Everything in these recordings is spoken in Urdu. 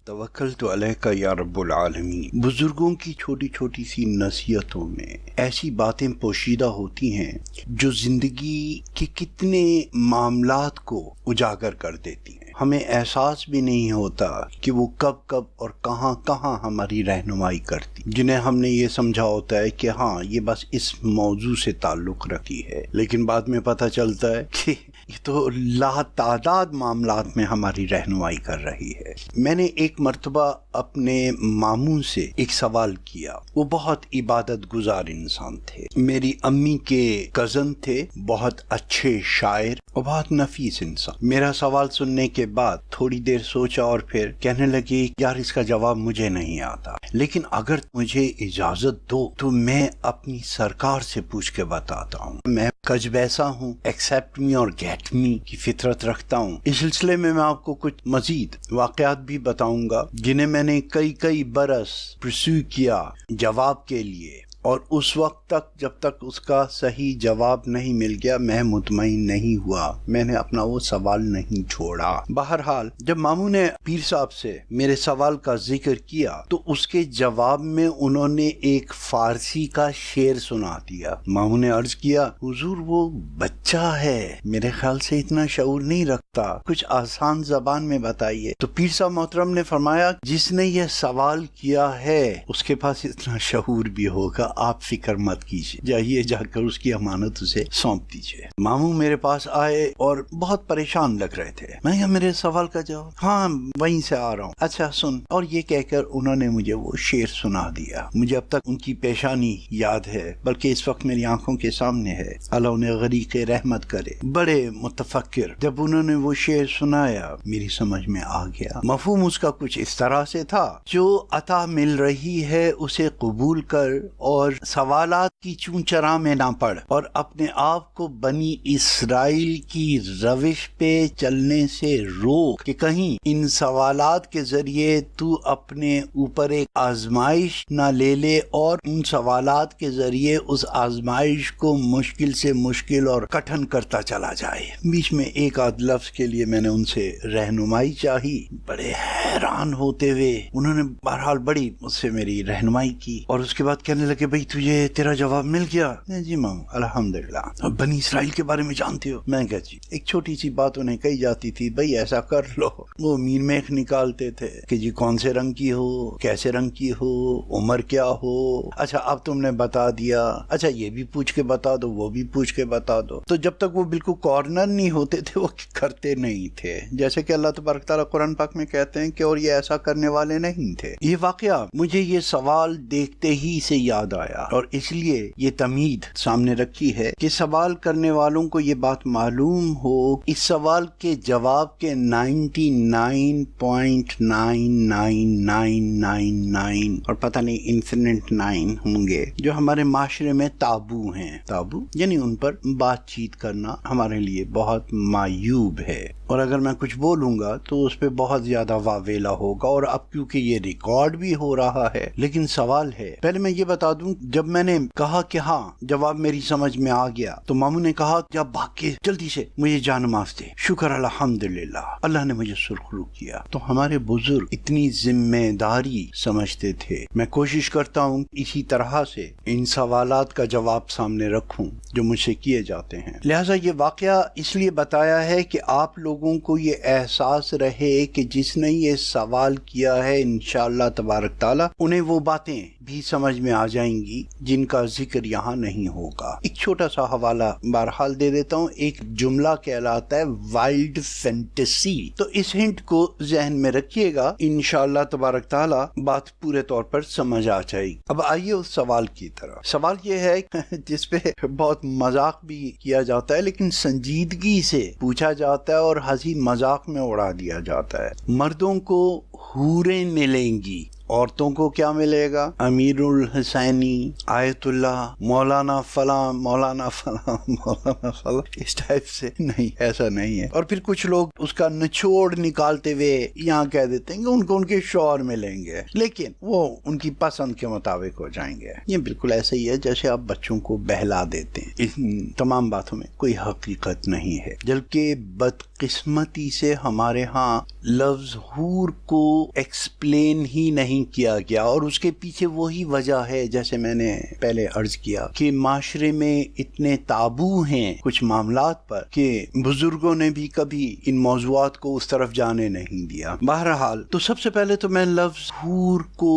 توکلت علیک یا رب العالمین۔ بزرگوں کی چھوٹی چھوٹی سی نصیحتوں میں ایسی باتیں پوشیدہ ہوتی ہیں جو زندگی کے کتنے معاملات کو اجاگر کر دیتی ہیں۔ ہمیں احساس بھی نہیں ہوتا کہ وہ کب کب اور کہاں کہاں ہماری رہنمائی کرتی، جنہیں ہم نے یہ سمجھا ہوتا ہے کہ ہاں یہ بس اس موضوع سے تعلق رکھتی ہے، لیکن بعد میں پتہ چلتا ہے کہ یہ تو لا تعداد معاملات میں ہماری رہنمائی کر رہی ہے۔ میں نے ایک مرتبہ اپنے ماموں سے ایک سوال کیا۔ وہ بہت عبادت گزار انسان تھے، میری امی کے کزن تھے، بہت اچھے شاعر اور بہت نفیس انسان۔ میرا سوال سننے کے بعد تھوڑی دیر سوچا اور پھر کہنے لگے یار اس کا جواب مجھے نہیں آتا، لیکن اگر مجھے اجازت دو تو میں اپنی سرکار سے پوچھ کے بتاتا ہوں۔ میں کج بیسا ہوں، ایکسیپٹ می اور گیٹ می کی فطرت رکھتا ہوں۔ اس سلسلے میں آپ کو کچھ مزید واقعات بھی بتاؤں گا جنہیں میں نے کئی برس پرسو کیا جواب کے لیے، اور اس وقت تک جب تک اس کا صحیح جواب نہیں مل گیا میں مطمئن نہیں ہوا، میں نے اپنا وہ سوال نہیں چھوڑا۔ بہرحال جب ماموں نے پیر صاحب سے میرے سوال کا ذکر کیا تو اس کے جواب میں انہوں نے ایک فارسی کا شعر سنا دیا۔ ماموں نے عرض کیا حضور وہ بچہ ہے، میرے خیال سے اتنا شعور نہیں رکھتا، کچھ آسان زبان میں بتائیے۔ تو پیر صاحب محترم نے فرمایا جس نے یہ سوال کیا ہے اس کے پاس اتنا شعور بھی ہوگا، آپ فکر مت کیجیے، جائیے جا کر اس کی امانت اسے سونپ دیجیے۔ ماموں میرے پاس آئے اور بہت پریشان لگ رہے تھے۔ میں کہا میرے سوال کا جواب؟ ہاں وہیں سے آ رہا ہوں۔ اچھا سن، اور یہ کہہ کر انہوں نے مجھے وہ شعر سنا دیا۔ مجھے اب تک ان کی پیشانی یاد ہے، بلکہ اس وقت میری آنکھوں کے سامنے ہے۔ اللہ انہیں غریق رحمت کرے، بڑے متفکر۔ جب انہوں نے وہ شعر سنایا میری سمجھ میں آ گیا۔ مفہوم اس کا کچھ اس طرح سے تھا، جو عطا مل رہی ہے اسے قبول کر اور سوالات کی چونچرا میں نہ پڑ، اور اپنے آپ کو بنی اسرائیل کی روش پہ چلنے سے روک کہ کہیں ان سوالات کے ذریعے تو اپنے اوپر ایک آزمائش نہ لے لے اور ان سوالات کے ذریعے اس آزمائش کو مشکل سے مشکل اور کٹھن کرتا چلا جائے۔ بیچ میں ایک آدھ لفظ کے لیے میں نے ان سے رہنمائی چاہی، بڑے حیران ہوتے ہوئے انہوں نے بہرحال بڑی مجھ سے میری رہنمائی کی، اور اس کے بعد کہنے لگے بھئی تجھے تیرا جواب مل گیا؟ جی مام الحمدللہ۔ بنی اسرائیل کے بارے میں جانتے ہو؟ میں کہا جی۔ ایک چھوٹی سی بات انہیں کہی جاتی تھی، بھئی ایسا کر لو۔ وہ میر میخ نکالتے تھے کہ جی کون سے رنگ کی ہو، کیسے رنگ کی ہو، عمر کیا ہو، اچھا اب تم نے بتا دیا، اچھا یہ بھی پوچھ کے بتا دو، وہ بھی پوچھ کے بتا دو۔ تو جب تک وہ بالکل کارنر نہیں ہوتے تھے وہ کرتے نہیں تھے، جیسے کہ اللہ تبارک تعالیٰ قرآن پاک میں کہتے ہیں کہ اور یہ ایسا کرنے والے نہیں تھے۔ یہ واقعہ مجھے یہ سوال دیکھتے ہی سے یاد آیا، اور اس لیے یہ تمہید سامنے رکھی ہے کہ سوال کرنے والوں کو یہ بات معلوم ہو، اس سوال کے جواب کے 99.99999 اور پتہ نہیں انفینٹ 9 ہوں گے جو ہمارے معاشرے میں تابو ہیں۔ تابو یعنی ان پر بات چیت کرنا ہمارے لیے بہت معیوب ہے، اور اگر میں کچھ بولوں گا تو اس پہ بہت زیادہ واویلا ہوگا، اور اب کیونکہ یہ ریکارڈ بھی ہو رہا ہے۔ لیکن سوال ہے، پہلے میں یہ بتا دوں، جب میں نے کہا کہ ہاں جواب میری سمجھ میں آ گیا تو ماموں نے کہا جب بھاگ کے جلدی سے مجھے جان معاف دے، شکر الحمدللہ اللہ نے مجھے سرخرو کیا۔ تو ہمارے بزرگ اتنی ذمہ داری سمجھتے تھے۔ میں کوشش کرتا ہوں اسی طرح سے ان سوالات کا جواب سامنے رکھوں جو مجھ سے کیے جاتے ہیں۔ لہٰذا یہ واقعہ اس لیے بتایا ہے کہ آپ لوگوں کو یہ احساس رہے کہ جس نے یہ سوال کیا ہے انشاءاللہ تبارک تعالیٰ انہیں وہ باتیں بھی سمجھ میں آ جائیں گی جن کا ذکر یہاں نہیں ہوگا۔ ایک چھوٹا سا حوالہ بہرحال دے دیتا ہوں، ایک جملہ کہلاتا ہے وائلڈ فینٹیسی، تو اس ہنٹ کو ذہن میں رکھیے گا، انشاءاللہ تبارک تعالیٰ بات پورے طور پر سمجھ آ جائے گی۔ اب آئیے اس سوال کی طرف۔ سوال یہ ہے جس پہ بہت مذاق بھی کیا جاتا ہے لیکن سنجیدگی سے پوچھا جاتا ہے اور ہنسی مذاق میں اڑا دیا جاتا ہے۔ مردوں کو حوریں ملیں گی، عورتوں کو کیا ملے گا؟ امیر الحسینی، آیت اللہ، مولانا فلاں، مولانا فلاں، مولانا فلاں، اس ٹائپ سے نہیں، ایسا نہیں ہے۔ اور پھر کچھ لوگ اس کا نچوڑ نکالتے ہوئے یہاں کہہ دیتے ہیں کہ ان کو ان کے شوہر ملیں گے، لیکن وہ ان کی پسند کے مطابق ہو جائیں گے۔ یہ بالکل ایسا ہی ہے جیسے آپ بچوں کو بہلا دیتے ہیں۔ ان تمام باتوں میں کوئی حقیقت نہیں ہے، جبکہ بدقسمتی سے ہمارے ہاں لفظ حور کو ایکسپلین ہی نہیں کیا گیا، اور اس کے پیچھے وہی وجہ ہے جیسے میں نے پہلے عرض کیا کہ معاشرے میں اتنے تابو ہیں کچھ معاملات پر کہ بزرگوں نے بھی کبھی ان موضوعات کو اس طرف جانے نہیں دیا۔ بہرحال تو سب سے پہلے تو میں لفظ حور کو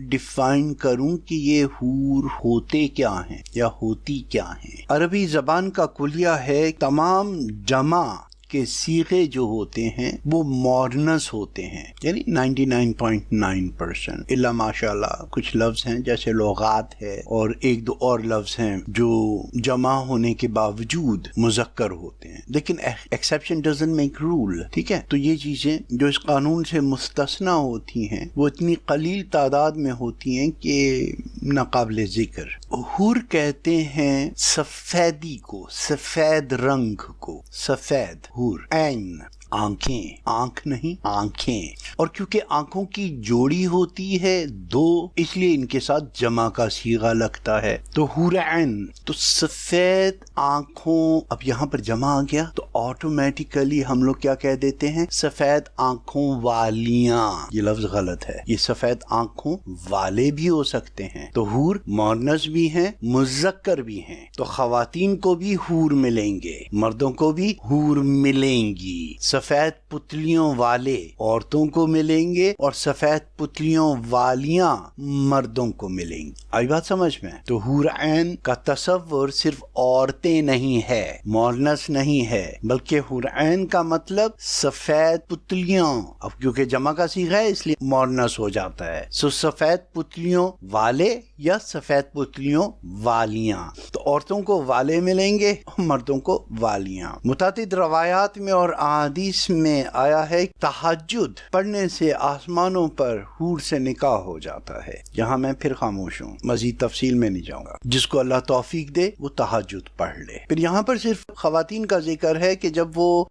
ڈیفائن کروں کہ یہ حور ہوتے کیا ہیں یا ہوتی کیا ہیں۔ عربی زبان کا کلیہ ہے تمام جمع کے صیغے جو ہوتے ہیں وہ مورنس ہوتے ہیں، یعنی 99.9%، الا ماشاءاللہ کچھ لفظ ہیں جیسے لغات ہے اور ایک دو اور لفظ ہیں جو جمع ہونے کے باوجود مذکر ہوتے ہیں، لیکن ایکسیپشن ڈزنٹ میک رول، ٹھیک ہے؟ تو یہ چیزیں جو اس قانون سے مستثنی ہوتی ہیں وہ اتنی قلیل تعداد میں ہوتی ہیں کہ ناقابل ذکر۔ حور کہتے ہیں سفیدی کو، سفید رنگ کو، سفید حور، عین آنکھیں، آنکھ نہیں آنکھیں، اور کیونکہ آنکھوں کی جوڑی ہوتی ہے دو، اس لیے ان کے ساتھ جمع کا صیغہ لگتا ہے، تو حور عین، تو سفید آنکھوں۔ اب یہاں پر جمع آ گیا تو آٹومیٹیکلی ہم لوگ کیا کہہ دیتے ہیں؟ سفید آنکھوں والیاں۔ یہ لفظ غلط ہے، یہ سفید آنکھوں والے بھی ہو سکتے ہیں۔ تو حور مؤنث بھی ہیں مذکر بھی ہیں، تو خواتین کو بھی حور ملیں گے، مردوں کو بھی حور ملیں گی۔ سفید پتلیوں والے عورتوں کو ملیں گے اور سفید پتلیوں والیاں مردوں کو ملیں گی۔ آئی بات سمجھ میں؟ تو حور عین کا تصور صرف عورتیں نہیں ہے، مؤنث نہیں ہے، بلکہ حور عین کا مطلب سفید پتلیوں، اب کیونکہ جمع کا صیغہ ہے اس لیے مؤنث ہو جاتا ہے، سو سفید پتلیوں والے یا سفید پتلیوں والیاں۔ تو عورتوں کو والے ملیں گے اور مردوں کو والیاں۔ متعدد روایات میں اور احادیث میں آیا ہے تہجد پڑھنے سے آسمانوں پر حور سے نکاح ہو جاتا ہے۔ یہاں میں پھر خاموش ہوں، مزید تفصیل میں نہیں جاؤں گا، جس کو اللہ توفیق دے وہ تہجد پڑھ لے۔ پھر یہاں پر صرف خواتین کا ذکر ہے کہ جب وہ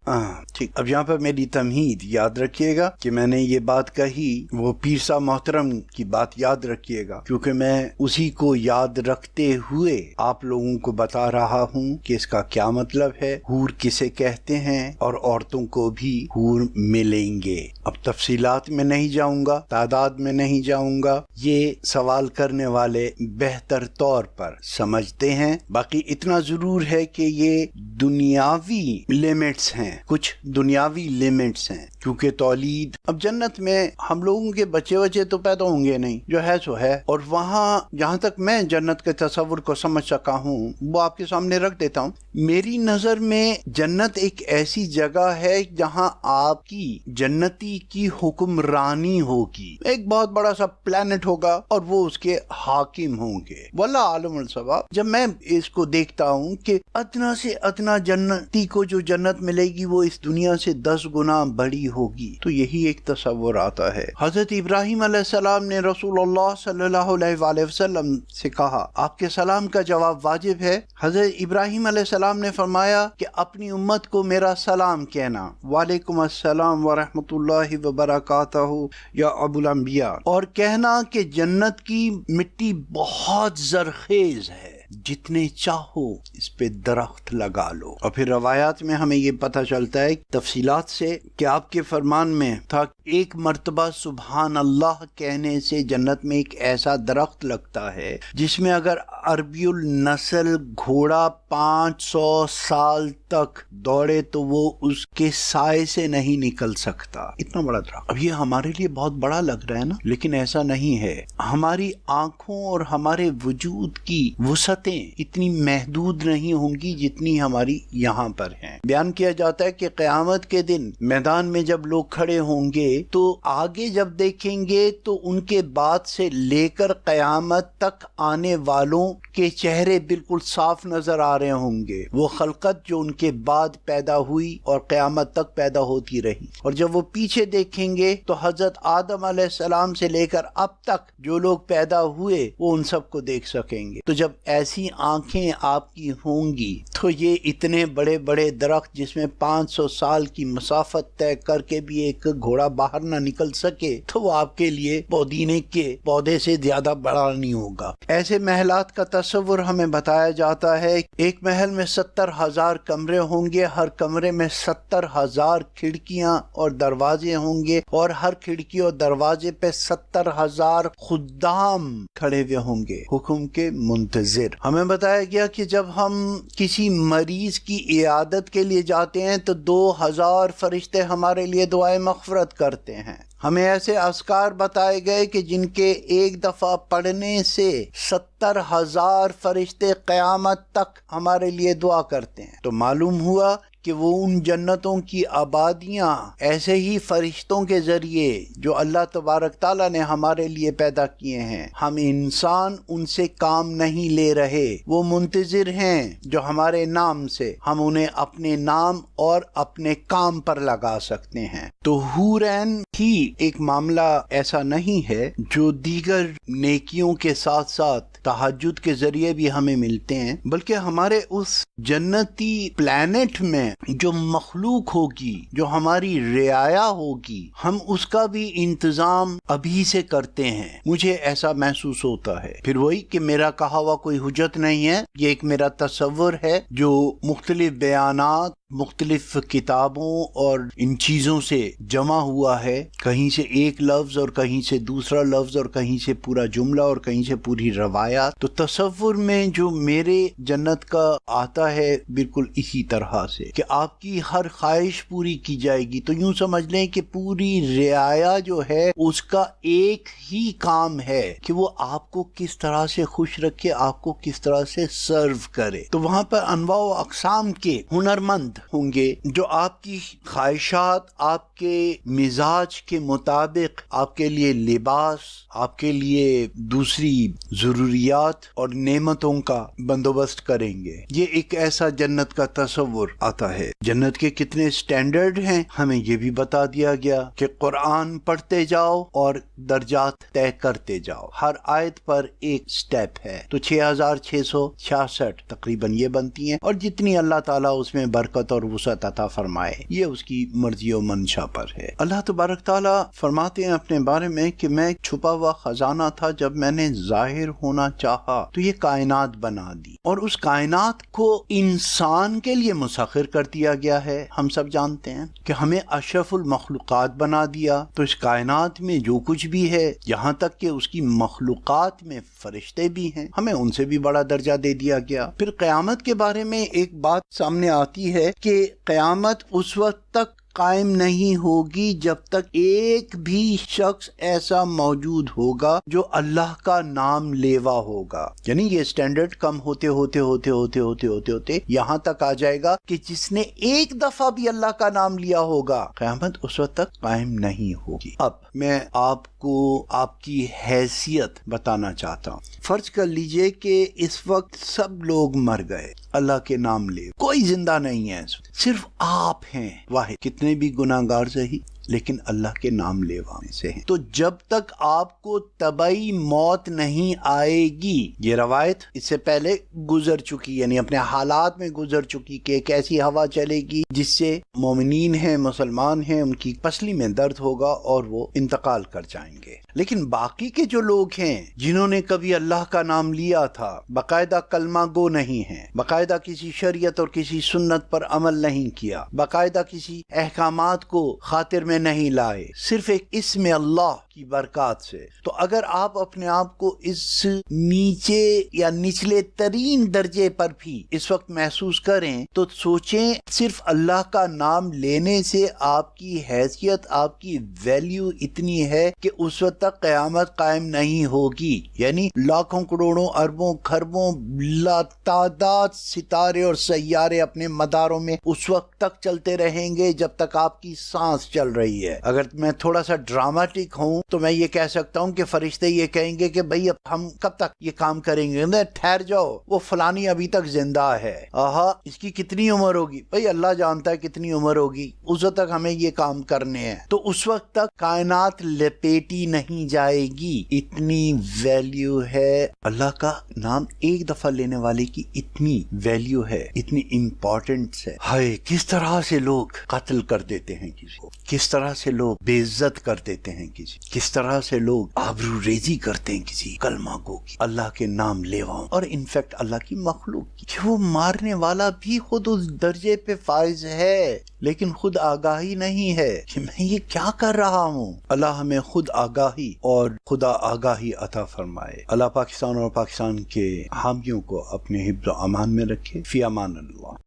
ٹھیک، اب یہاں پر میری تمہید یاد رکھیے گا کہ میں نے یہ بات کہی، وہ پیر صاحب محترم کی بات یاد رکھیے گا، کیونکہ میں اسی کو یاد رکھتے ہوئے آپ لوگوں کو بتا رہا ہوں کہ اس کا کیا مطلب ہے، حور کسے کہتے ہیں، اور عورتوں کو بھی حور ملیں گے۔ اب تفصیلات میں نہیں جاؤں گا، تعداد میں نہیں جاؤں گا، یہ سوال کرنے والے بہتر طور پر سمجھتے ہیں۔ باقی اتنا ضرور ہے کہ یہ دنیاوی لیمٹس ہیں، کچھ دنیاوی لیمٹس ہیں، کیونکہ تولید، اب جنت میں ہم لوگوں کے بچے تو پیدا ہوں گے نہیں، جو ہے سو ہے، اور وہاں جہاں تک میں جنت کے تصور کو سمجھ سکا ہوں وہ آپ کے سامنے رکھ دیتا ہوں۔ میری نظر میں جنت ایک ایسی جگہ ہے جہاں آپ کی جنتی کی حکمرانی ہوگی، ایک بہت بڑا سا پلانٹ ہوگا اور وہ اس کے حاکم ہوں گے، واللہ عالم الصواب۔ جب میں اس کو دیکھتا ہوں کہ ادنا سے ادنا جنتی کو جو جنت ملے گی وہ اس دنیا سے 10 گنا بڑی ہوگی، تو یہی ایک تصور آتا ہے۔ حضرت ابراہیم علیہ السلام نے رسول اللہ صلی اللہ علیہ وآلہ وسلم سے کہا آپ کے سلام کا جواب واجب ہے۔ حضرت ابراہیم علیہ السلام نے فرمایا کہ اپنی امت کو میرا سلام کہنا، وعلیکم السلام ورحمۃ اللہ وبرکاتہ یا ابو الانبیاء، اور کہنا کہ جنت کی مٹی بہت زرخیز ہے، جتنے چاہو اس پہ درخت لگا لو۔ اور پھر روایات میں ہمیں یہ پتہ چلتا ہے تفصیلات سے کہ آپ کے فرمان میں تھا ایک مرتبہ سبحان اللہ کہنے سے جنت میں ایک ایسا درخت لگتا ہے جس میں اگر عربی النسل گھوڑا 500 سال تک دوڑے تو وہ اس کے سائے سے نہیں نکل سکتا، اتنا بڑا درخت۔ اب یہ ہمارے لیے بہت بڑا لگ رہا ہے نا، لیکن ایسا نہیں ہے۔ ہماری آنکھوں اور ہمارے وجود کی وسعتیں اتنی محدود نہیں ہوں گی جتنی ہماری یہاں پر ہیں۔ بیان کیا جاتا ہے کہ قیامت کے دن میدان میں جب لوگ کھڑے ہوں گے تو آگے جب دیکھیں گے تو ان کے بعد سے لے کر قیامت تک آنے والوں کے چہرے بالکل صاف نظر آ رہے ہوں گے، وہ خلقت جو ان کے بعد پیدا ہوئی اور قیامت تک پیدا ہوتی رہی۔ اور جب وہ پیچھے دیکھیں گے تو حضرت آدم علیہ السلام سے لے کر اب تک جو لوگ پیدا ہوئے وہ ان سب کو دیکھ سکیں گے۔ تو جب ایسی آنکھیں آپ کی ہوں گی تو یہ اتنے بڑے بڑے درخت جس میں 500 سال کی مسافت طے کر کے بھی ایک گھوڑا باہر باہر نہ نکل سکے تو وہ آپ کے لیے پودینے کے پودے سے زیادہ بڑا نہیں ہوگا۔ ایسے محلات کا تصور ہمیں بتایا جاتا ہے، ایک محل میں 70,000 کمرے ہوں گے، ہر کمرے میں 70,000 کھڑکیاں اور دروازے ہوں گے، اور ہر کھڑکی اور دروازے پہ 70,000 خدام کھڑے ہوئے ہوں گے حکم کے منتظر۔ ہمیں بتایا گیا کہ جب ہم کسی مریض کی عیادت کے لیے جاتے ہیں تو 2,000 فرشتے ہمارے لیے دعائے مغفرت کرتے ہیں۔ ہمیں ایسے اذکار بتائے گئے کہ جن کے ایک دفعہ پڑھنے سے 70,000 فرشتے قیامت تک ہمارے لیے دعا کرتے ہیں۔ تو معلوم ہوا کہ وہ ان جنتوں کی آبادیاں ایسے ہی فرشتوں کے ذریعے جو اللہ تبارک تعالیٰ نے ہمارے لیے پیدا کیے ہیں، ہم انسان ان سے کام نہیں لے رہے، وہ منتظر ہیں جو ہمارے نام سے ہم انہیں اپنے نام اور اپنے کام پر لگا سکتے ہیں۔ تو حورین ہی ایک معاملہ ایسا نہیں ہے جو دیگر نیکیوں کے ساتھ ساتھ تہجد کے ذریعے بھی ہمیں ملتے ہیں، بلکہ ہمارے اس جنتی پلانٹ میں جو مخلوق ہوگی، جو ہماری رعایا ہوگی، ہم اس کا بھی انتظام ابھی سے کرتے ہیں۔ مجھے ایسا محسوس ہوتا ہے، پھر وہی کہ میرا کہا ہوا کوئی حجت نہیں ہے، یہ ایک میرا تصور ہے جو مختلف بیانات، مختلف کتابوں اور ان چیزوں سے جمع ہوا ہے، کہیں سے ایک لفظ اور کہیں سے دوسرا لفظ اور کہیں سے پورا جملہ اور کہیں سے پوری روایات۔ تو تصور میں جو میرے جنت کا آتا ہے بالکل اسی طرح سے کہ آپ کی ہر خواہش پوری کی جائے گی۔ تو یوں سمجھ لیں کہ پوری رعایا جو ہے اس کا ایک ہی کام ہے کہ وہ آپ کو کس طرح سے خوش رکھے، آپ کو کس طرح سے سرو کرے۔ تو وہاں پر انواع و اقسام کے ہنرمند ہوں گے جو آپ کی خواہشات، آپ کے مزاج کے مطابق آپ کے لیے لباس، آپ کے لیے دوسری ضروریات اور نعمتوں کا بندوبست کریں گے۔ یہ ایک ایسا جنت کا تصور آتا ہے۔ جنت کے کتنے سٹینڈرڈ ہیں ہمیں یہ بھی بتا دیا گیا کہ قرآن پڑھتے جاؤ اور درجات طے کرتے جاؤ، ہر آیت پر ایک سٹیپ ہے۔ تو 6,666 تقریباً یہ بنتی ہیں، اور جتنی اللہ تعالیٰ اس میں برکت اور وسعت عطا فرمائے یہ اس کی مرضی و منشا پر ہے۔ اللہ تبارک تعالیٰ فرماتے ہیں اپنے بارے میں کہ میں ایک چھپا ہوا خزانہ تھا، جب میں نے ظاہر ہونا چاہا تو یہ کائنات بنا دی، اور اس کائنات کو انسان کے لیے مسخر کر دیا گیا ہے۔ ہم سب جانتے ہیں کہ ہمیں اشرف المخلوقات بنا دیا، تو اس کائنات میں جو کچھ بھی ہے، یہاں تک کہ اس کی مخلوقات میں فرشتے بھی ہیں، ہمیں ان سے بھی بڑا درجہ دے دیا گیا۔ پھر قیامت کے بارے میں ایک بات سامنے آتی ہے کہ قیامت اس وقت تک قائم نہیں ہوگی جب تک ایک بھی شخص ایسا موجود ہوگا جو اللہ کا نام لیوا ہوگا۔ یعنی یہ سٹینڈرڈ کم ہوتے ہوتے یہاں تک آ جائے گا کہ جس نے ایک دفعہ بھی اللہ کا نام لیا ہوگا، قیامت اس وقت تک قائم نہیں ہوگی۔ اب میں آپ کو آپ کی حیثیت بتانا چاہتا ہوں۔ فرض کر لیجئے کہ اس وقت سب لوگ مر گئے، اللہ کے نام لے، کوئی زندہ نہیں ہے، صرف آپ ہیں واحد، کتنے بھی گناہ گار سہی لیکن اللہ کے نام لیوا میں سے ہیں۔ تو جب تک آپ کو طبعی موت نہیں آئے گی، یہ روایت اس سے پہلے گزر چکی، یعنی اپنے حالات میں گزر چکی کہ ایک ایسی ہوا چلے گی جس سے مومنین ہیں، مسلمان ہیں، ان کی پسلی میں درد ہوگا اور وہ انتقال کر جائیں گے۔ لیکن باقی کے جو لوگ ہیں جنہوں نے کبھی اللہ کا نام لیا تھا، باقاعدہ کلمہ گو نہیں ہیں، باقاعدہ کسی شریعت اور کسی سنت پر عمل نہیں کیا، باقاعدہ کسی احکامات کو خاطر میں نہیں لائے، صرف ایک اسم اللہ کی برکات سے، تو اگر آپ اپنے آپ کو اس نیچے یا نچلے ترین درجے پر بھی اس وقت محسوس کریں تو سوچیں صرف اللہ کا نام لینے سے آپ کی حیثیت، آپ کی ویلیو اتنی ہے کہ اس وقت تک قیامت قائم نہیں ہوگی۔ یعنی لاکھوں کروڑوں اربوں خربوں لاتعداد ستارے اور سیارے اپنے مداروں میں اس وقت تک چلتے رہیں گے جب تک آپ کی سانس چل رہی ہے۔ اگر میں تھوڑا سا ڈرامیٹک ہوں تو میں یہ کہہ سکتا ہوں کہ فرشتے یہ کہیں گے کہ بھئی اب ہم کب تک یہ کام کریں گے؟ ٹھہر جاؤ، وہ فلانی ابھی تک زندہ ہے، آہا اس کی کتنی عمر ہوگی؟ بھئی اللہ جانتا ہے کتنی عمر ہوگی، اس وقت تک ہمیں یہ کام کرنے ہیں۔ تو اس وقت تک کائنات لپیٹی نہیں جائے گی، اتنی ویلیو ہے اللہ کا نام ایک دفعہ لینے والے کی، اتنی ویلیو ہے، اتنی امپورٹنس ہے۔ ہائے کس طرح سے لوگ قتل کر دیتے ہیں کسی کو، کس طرح سے لوگ بے عزت کر دیتے ہیں کس طرح سے لوگ آبرو ریزی کرتے ہیں کسی کلمہ گو کی، اللہ کے نام لیواؤں، اور انفیکٹ اللہ کی مخلوق کی، کہ وہ مارنے والا بھی خود اس درجے پہ فائز ہے لیکن خود آگاہی نہیں ہے کہ میں یہ کیا کر رہا ہوں۔ اللہ ہمیں خود آگاہی اور خدا آگاہی عطا فرمائے۔ اللہ پاکستان اور پاکستان کے حامیوں کو اپنے حفظ و امان میں رکھے۔ فی امان اللہ۔